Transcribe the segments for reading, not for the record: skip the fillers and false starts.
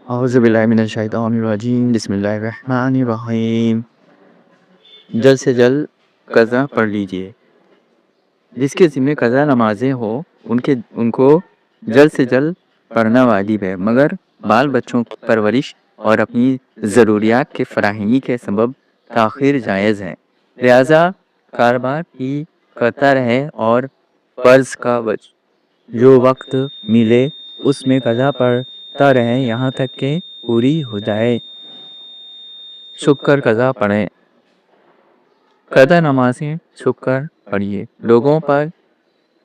اعوذ باللہ من الشیطان الرجیم، بسم اللہ الرحمن الرحیم۔ جلد سے جلد قضا پڑھ لیجئے۔ جس کے ذمہ قضا نمازیں ہو ان کو جلد سے جلد پڑھنا واجب ہے، مگر بال بچوں کی پرورش اور اپنی ضروریات کے فراہمی کے سبب تاخیر جائز ہے، لہذا کاروبار کی کرتا رہے اور فرض کا جو وقت ملے اس میں قضا پڑھتا رہے یہاں تک کہ پوری ہو جائے۔ چھپ کر قضا پڑھیں۔ قضا نمازیں چھپ کر پڑھیے۔ لوگوں پر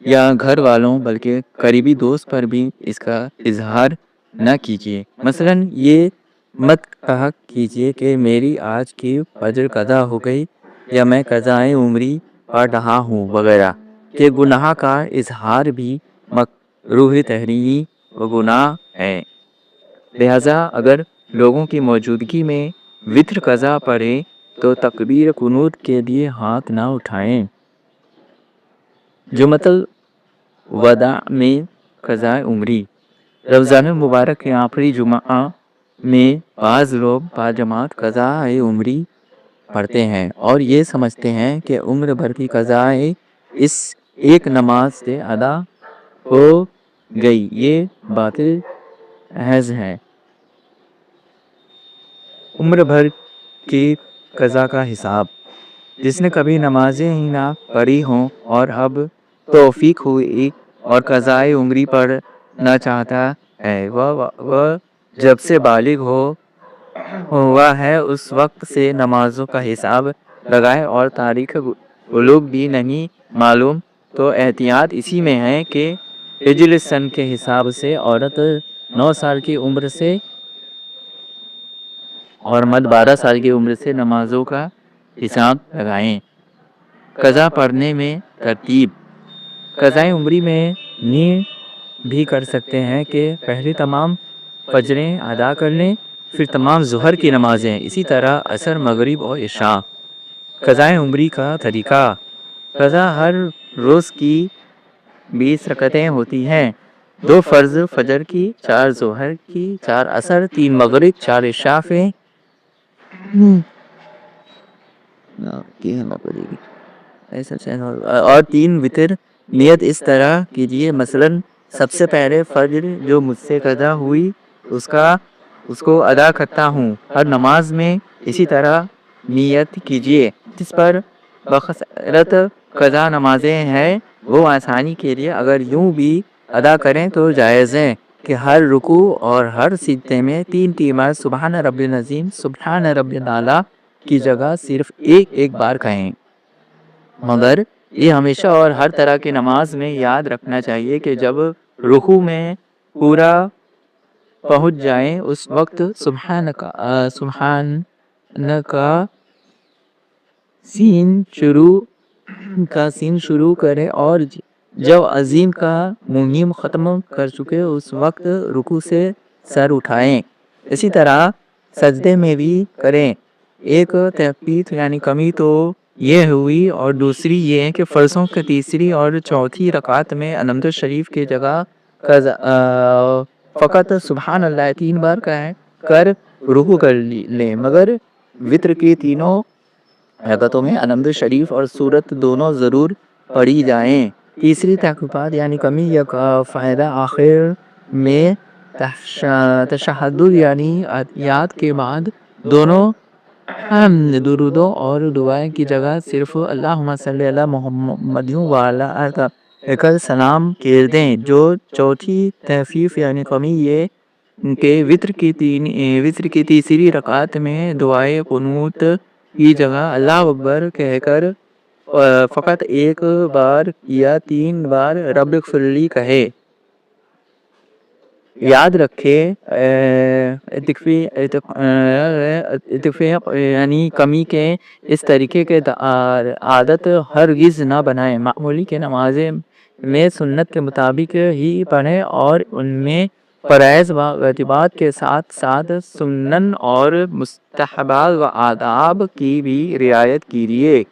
یا گھر والوں بلکہ قریبی دوست پر بھی اس کا اظہار نہ کیجیے۔ مثلا یہ مت کہا کیجیے کہ میری آج کی فجر قضا ہو گئی یا میں قضائے عمری پڑھ رہا ہوں وغیرہ، کہ گناہ کا اظہار بھی مکروہ تحریمی و گناہ ہے، لہذا اگر لوگوں کی موجودگی میں وتر قضا پڑھیں تو تکبیر قنوت کے لیے ہاتھ نہ اٹھائیں۔ جمعۃ الوداع میں قضائے عمری۔ رمضان المبارک کے آخری جمعہ میں بعض لوگ باجماعت قضائے عمری پڑھتے ہیں اور یہ سمجھتے ہیں کہ عمر بھر کی قضائیں اس ایک نماز سے ادا ہو گئی، یہ باطل محض ہے۔ عمر بھر کی قضا کا حساب۔ جس نے کبھی نمازیں ہی نہ پڑھی ہوں اور اب توفیق ہوئی اور قضائے عمری پڑھنا چاہتا ہے، وہ جب سے بالغ ہوا ہے اس وقت سے نمازوں کا حساب لگائے، اور تاریخ الوگ بھی نہیں معلوم تو احتیاط اسی میں ہے کہ ہجری سن کے حساب سے عورت 9 سال کی عمر سے اور مرد 12 سال کی عمر سے نمازوں کا حساب لگائیں۔ قضا پڑھنے میں ترتیب۔ قضائے عمری میں یہ بھی کر سکتے ہیں کہ پہلے تمام فجریں ادا کر لیں، پھر تمام ظہر کی نمازیں، اسی طرح عصر، مغرب اور عشاء۔ قضائے عمری کا طریقہ۔ قضا ہر روز کی 20 رکعتیں ہوتی ہیں، 2 فرض فجر کی، 4 ظہر کی، 4 عصر، 3 مغرب، 4 عشاء اور 3 وتر۔ نیت اس طرح کیجیے، مثلا سب سے پہلے فجر جو مجھ سے قضا ہوئی اس کو ادا کرتا ہوں۔ ہر نماز میں اسی طرح نیت کیجیے۔ جس پر بخسارت قضا نمازیں ہیں وہ آسانی کے لیے اگر یوں بھی ادا کریں تو جائز ہے کہ ہر رکوع اور ہر سجدے میں 3 بار سبحان ربی العظیم، سبحان ربی الاعلیٰ کی جگہ صرف ایک بار کہیں، مگر یہ ہمیشہ اور ہر طرح کی نماز میں یاد رکھنا چاہیے کہ جب رکوع میں پورا پہنچ جائیں اس وقت سبحان کا سین شروع کرے اور جب عظیم کا میم ختم کر چکے اس وقت رکوع سے سر اٹھائیں۔ اسی طرح سجدے میں بھی کریں۔ ایک تخفیف یعنی کمی تو یہ ہوئی، اور دوسری یہ ہے کہ فرضوں کے تیسری اور چوتھی رکعت میں الحمد شریف کی جگہ فقط سبحان اللہ 3 بار کہہ کر رکوع کر لیں، مگر وتر کی تینوں رکعتوں میں الحمد شریف اور سورت دونوں ضرور پڑھی جائیں۔ تیسری تخفیفات یعنی کمی یا فائدہ آخر میں تشہد یعنی اتحیات کے بعد دونوں درودوں اور دعائیں کی جگہ صرف اللہم صلی علی محمد وعلی آلہ سلام کہہ دیں۔ جو چوتھی تخفیف یعنی کمی یہ کہ وتر کی تیسری رکعت میں دعائے قنوت کی جگہ اللہ اکبر کہہ کر فقط ایک بار یا 3 بار رب اغفر لی کہے۔ یاد رکھیں یعنی کمی کے اس طریقے کے عادت ہرگز نہ بنائیں۔ معمولی کے نمازیں میں سنت کے مطابق ہی پڑھیں اور ان میں فرائض و واجبات کے ساتھ ساتھ سنن اور مستحبات و آداب کی بھی رعایت کیجیے۔